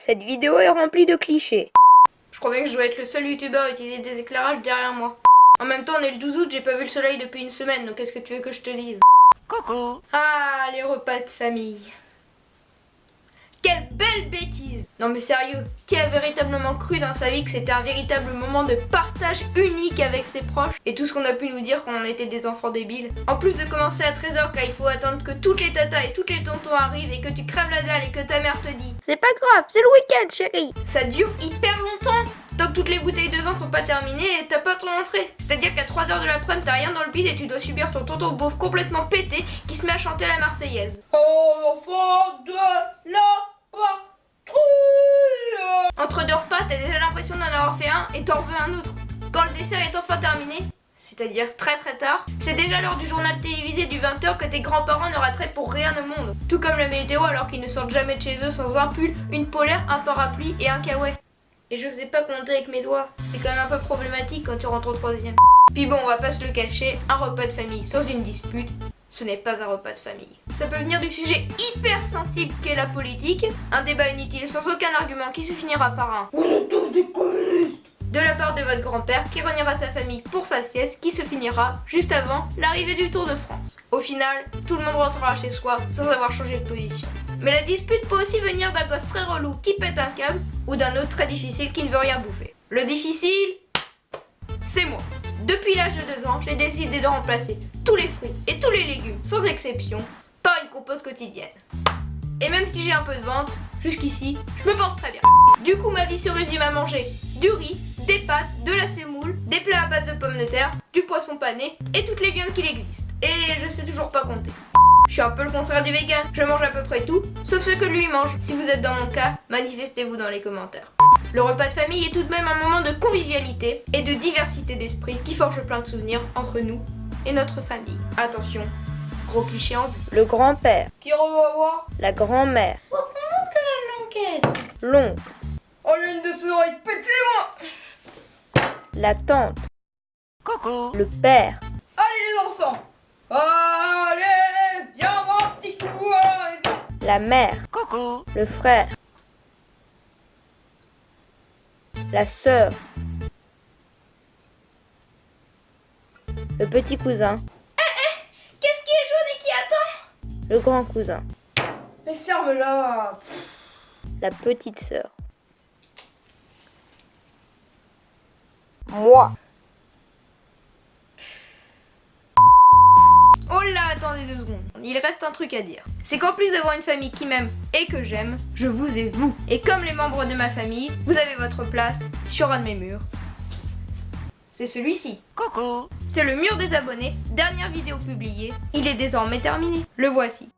Cette vidéo est remplie de clichés. Je crois bien que je dois être le seul youtubeur à utiliser des éclairages derrière moi. En même temps, on est le 12 août, j'ai pas vu le soleil depuis une semaine, donc qu'est-ce que tu veux que je te dise? Coucou. Ah, les repas de famille. Quelle belle bêtise! Non mais sérieux, qui a véritablement cru dans sa vie que c'était un véritable moment de partage unique avec ses proches? Et tout ce qu'on a pu nous dire quand on était des enfants débiles. En plus de commencer à 13h car il faut attendre que toutes les tatas et toutes les tontons arrivent et que tu crèves la dalle et que ta mère te dit C'est pas grave, c'est le week-end, chérie. ça dure hyper longtemps! Tant que toutes les bouteilles de vin sont pas terminées et t'as pas ton entrée. C'est-à-dire qu'à 3h de l'après-midi t'as rien dans le bide et tu dois subir ton tonton beauf complètement pété qui se met à chanter la Marseillaise. Oh, enfant de la patrouille! Entre deux repas, t'as déjà l'impression d'en avoir fait un et t'en veux un autre. Quand le dessert est enfin terminé, c'est-à-dire très très tard, c'est déjà l'heure du journal télévisé du 20h que tes grands-parents ne rateraient pour rien au monde. Tout comme la météo alors qu'ils ne sortent jamais de chez eux sans un pull, une polaire, un parapluie et un kawaii. Et je sais pas compter avec mes doigts, c'est quand même un peu problématique quand tu rentres au 3e. Puis bon, on va pas se le cacher, un repas de famille sans une dispute, ce n'est pas un repas de famille. Ça peut venir du sujet hyper sensible qu'est la politique, un débat inutile sans aucun argument qui se finira par un "Vous êtes tous des communistes" de la part de votre grand-père qui reniera sa famille pour sa sieste qui se finira juste avant l'arrivée du Tour de France. Au final, tout le monde rentrera chez soi sans avoir changé de position. Mais la dispute peut aussi venir d'un gosse très relou qui pète un câble ou d'un autre très difficile qui ne veut rien bouffer. Le difficile, c'est moi. Depuis l'âge de 2 ans, j'ai décidé de remplacer tous les fruits et tous les légumes, sans exception, par une compote quotidienne. Et même si j'ai un peu de ventre, jusqu'ici, je me porte très bien. Du coup, ma vie se résume à manger du riz, des pâtes, de la semoule, des plats à base de pommes de terre, du poisson pané et toutes les viandes qu'il existe. Et je sais toujours pas compter. Je suis un peu le contraire du vegan, je mange à peu près tout, sauf ce que lui mange. Si vous êtes dans mon cas, manifestez-vous dans les commentaires. Le repas de famille est tout de même un moment de convivialité et de diversité d'esprit qui forge plein de souvenirs entre nous et notre famille. Attention, gros cliché en vue. Le grand-père, Qui revoit voir? la grand-mère, l'oncle, Oh, j'ai une de ces oreilles pétées, moi! la tante, Coucou. le père, Allez, les enfants! Allez, viens mon petit coup à la maison! la mère, Coucou. le frère, la sœur, le petit cousin, Qu'est-ce qui est jaune et qui attend? le grand cousin, Mais ferme-la! la petite sœur. Moi. Oh là, attendez 2 secondes. Il reste un truc à dire. C'est qu'en plus d'avoir une famille qui m'aime et que j'aime, je vous ai vous. Et comme les membres de ma famille, vous avez votre place sur un de mes murs. C'est celui-ci. Coucou. C'est le mur des abonnés, dernière vidéo publiée. Il est désormais terminé. Le voici.